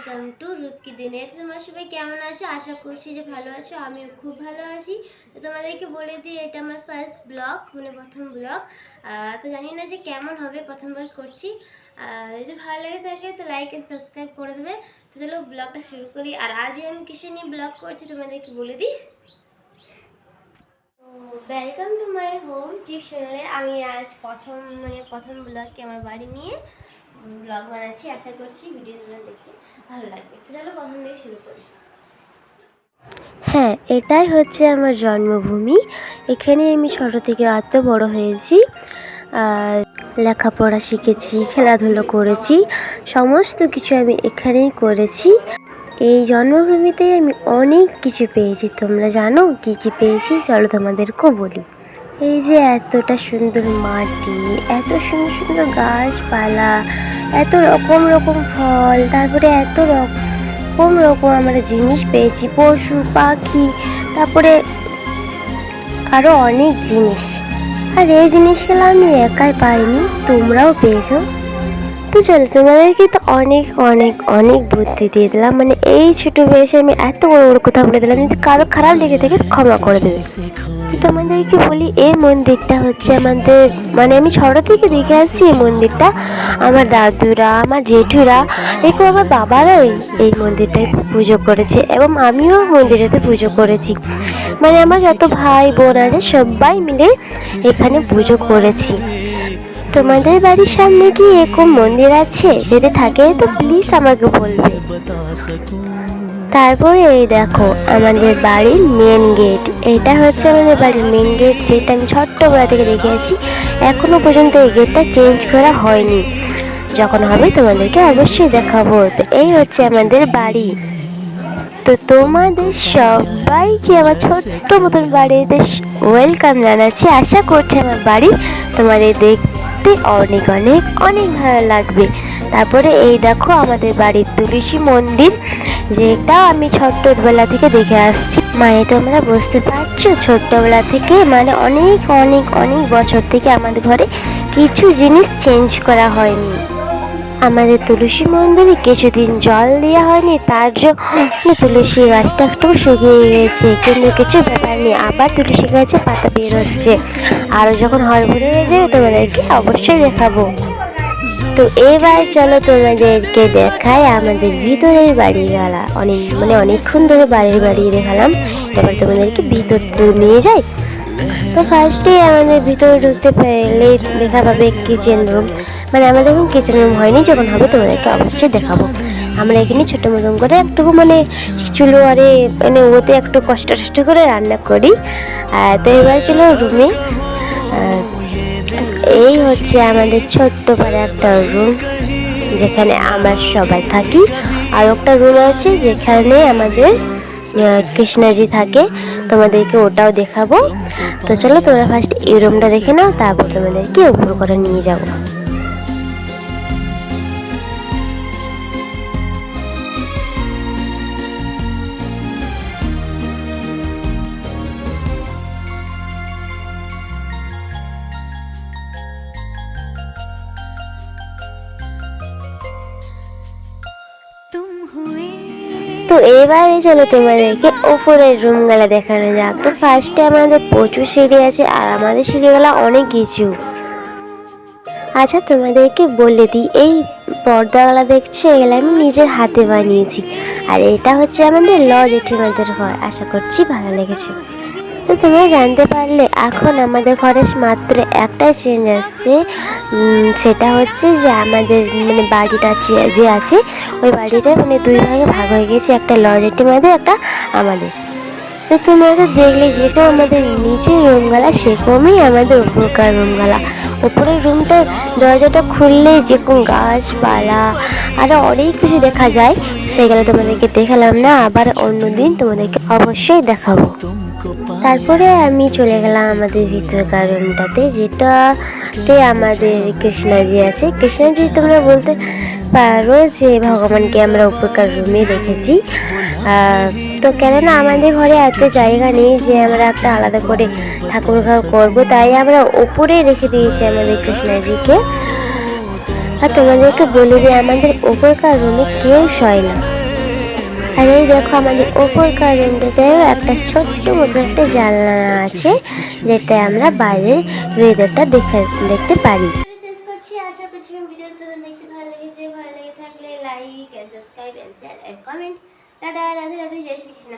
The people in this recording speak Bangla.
ওয়েলকাম টু রূপকি দুনিয়া। তোমরা সবাই কেমন আছো? আশা করছি যে ভালো আছো। আমিও খুব ভালো আছি। তো তোমাদেরকে বলে দিই, এটা আমার ফার্স্ট ব্লগ, মানে প্রথম ব্লগ। তো জানি না যে কেমন হবে, প্রথমবার করছি। যদি ভালো লেগে থাকে তো লাইক অ্যান্ড সাবস্ক্রাইব করে দেবে। তো চলো ব্লগটা শুরু করি। আর আজই আমি কিসে নিয়ে ব্লগ করছি তোমাদেরকে বলে দিই। ওয়েলকাম টু মাই হোম টিউশনে। আমি আজ প্রথম ব্লগকে আমার বাড়ি নিয়ে ব্লগ বানাচ্ছি। আশা করছি ভিডিওগুলো দেখে ভালো লাগবে। চলো প্রথম থেকে শুরু করি। হ্যাঁ, এটাই হচ্ছে আমার জন্মভূমি। এখানে আমি ছোটো থেকে এত বড় হয়েছি, আর লেখাপড়া শিখেছি, খেলাধুলো করেছি, সমস্ত কিছু আমি এখানেই করেছি। এই জন্মভূমিতেই আমি অনেক কিছু পেয়েছি। তোমরা জানো কী কী পেয়েছি? চলো তোমাদেরকেও বলি। এই যে এতটা সুন্দর মাটি, এত সুন্দর সুন্দর গাছপালা, এত রকম রকম ফল, তারপরে এত রকম রকম আমরা জিনিস পেয়েছি, পশু পাখি, তারপরে আরও অনেক জিনিস। আর এই জিনিসগুলো আমি একাই পাইনি, তোমরাও পেয়েছো। তো চলো তোমাদেরকে তো অনেক অনেক অনেক বুদ্ধি দিয়ে দিলাম, মানে এই ছোটো বয়সে আমি এত বড় বড় কথা বলে দিলাম, যদি কারো খারাপ লেগে থাকে ক্ষমা করে দেবে। তো তোমাদেরকে বলি, এই মন্দিরটা হচ্ছে আমাদের, মানে আমি ছোটো থেকে দেখে আসছি এই মন্দিরটা। আমার দাদুরা, আমার জেঠুরা, এরকম আমার বাবারাও এই মন্দিরটায় পুজো করেছে, এবং আমিও মন্দিরেতে পুজো করেছি। মানে আমার যত ভাই বোন আছে সবাই মিলে এখানে পুজো করেছি। তোমাদের বাড়ির সামনে কি এরকম মন্দির আছে? যদি থাকে তো প্লিজ আমাকে বলবে। তারপরে এই দেখো আমাদের বাড়ির মেন গেট। এটা হচ্ছে আমাদের বাড়ির মেন গেট, যেটা আমি ছোট্টবেলা থেকে দেখে আসি। এখনো পর্যন্ত এই গেটটা চেঞ্জ করা হয়নি। যখন হবে তোমাদেরকে অবশ্যই দেখাবো। তো এই হচ্ছে আমাদের বাড়ি। তো তোমাদের সবাইকে আমার ছোট্ট মতন বাড়িতে ওয়েলকাম জানাচ্ছি। আশা করছি আমার বাড়ি তোমাদের দেখতে অনেক অনেক অনেক ভালো লাগবে। তারপরে এই দেখো আমাদের বাড়ির তুলসী মন্দির, যেটা আমি ছোট্টবেলা থেকে দেখে আসছি। মানে তোমরা বুঝতে পারছো, ছোট্টবেলা থেকে মানে অনেক অনেক অনেক বছর থেকে আমাদের ঘরে কিছু জিনিস চেঞ্জ করা হয়নি। আমাদের তুলসী মন্দিরে কিছুদিন জল দেওয়া হয়নি, তার জন্য তুলসী গাছটা একটু শুকিয়ে গেছে, কিন্তু কিছু ব্যাপার নেই, আবার তুলসী গাছে পাতা বের হচ্ছে। আরও যখন হরভরে হয়ে যাবে তোমাদেরকে অবশ্যই দেখাবো। তো এবার চলো তোমাদেরকে দেখাই আমাদের ভিতরের বাড়িওয়ালা। অনেকক্ষণ ধরে বাড়ি দেখালাম, এবার তোমাদেরকে ভিতর নিয়ে যাই। তো ফার্স্টে আমাদের ভিতরে ঢুকতে পেলে দেখা পাবে কিচেন রুম। মানে আমাদের এখন কিচেন রুম হয়নি, যখন হবে তোমাদেরকে অবশ্যই দেখাবো। আমরা এখানে ছোটো মতন করে একটু মানে চুলো আরে মানে ওতে একটু কষ্ট করে রান্না করি। তো এবার চলো রুমে। এই হচ্ছে আমাদের ছোট্ট পাড়া একটা রুম, যেখানে আমরা সবাই থাকি। আর একটা রুম আছে যেখানে আমাদের কৃষ্ণাজি থাকে, তোমাদেরকে ওটাও দেখাবো। তো চলো তোমরা ফার্স্ট এই রুমটা দেখে নাও, তারপর তোমাদেরকে উপর করে নিয়ে যাবো। তো এবারে চলো তোমাদেরকে উপরের রুমগুলো দেখানো যাক। তো ফার্স্টে আমাদের প্রচুর সিঁড়ি আছে, আর আমাদের সিঁড়িগুলো অনেক কিছু। আচ্ছা তোমাদেরকে বলে দিই, এই পর্দাগুলো দেখছো, এগুলো আমি নিজের হাতে বানিয়েছি। আর এটা হচ্ছে আমাদের জেঠিমাদের ঘর। আশা করছি ভালো লেগেছে। তো তোমরা জানতে পারলে এখন আমাদের ঘরে মাত্র একটাই চেঞ্জ আসছে। সেটা হচ্ছে যে আমাদের মানে বাড়িটা যে আছে, ওই বাড়িটা মানে দুই ভাগে ভাগ হয়ে গেছে, একটা জেঠিমাদের, একটা আমাদের। তো তোমরা তো দেখলে যেরকম আমাদের নিচের রুমগুলা, সেরকমই আমাদের উপরকার রুমগুলা। উপরের রুমটা দরজাটা খুললে যেরকম গাছপালা আরও অনেক কিছু দেখা যায়, সেগুলো তোমাদেরকে দেখালাম না, আবার অন্যদিন তোমাদেরকে অবশ্যই দেখাবো। তারপরে আমি চলে গেলাম আমাদের ভিতরকার রুমটাতে, যেটাতে আমাদের কৃষ্ণাজি আছে। কৃষ্ণাজি তোমরা বলতে পারো যে ভগবানকে আমরা উপরকার রুমে রেখেছি। তো কেননা আমাদের ঘরে এত জায়গা নেই যে আমরা একটা আলাদা করে ঠাকুর ঘর করবো, তাই আমরা ওপরে রেখে দিয়েছি আমাদের কৃষ্ণাজিকে। আর তোমাদেরকে বলে দিই, আমাদের উপরকার রুমে কেউ শয় না। আর এই দেখো আমাদের ওপর কারেন্টেতেও একটা ছোট্ট মতো একটা জানলা আছে, যেটা আমরা বাইরের ওয়েদারটা দেখতে পারি। শেষ করছি, আশা করছি ভিডিও তোমাদের দেখতে ভালো লেগেছে। ভালো লেগে থাকলে like and subscribe and share and comment. Tata, Radhe Radhe, জয় শ্রীকৃষ্ণ।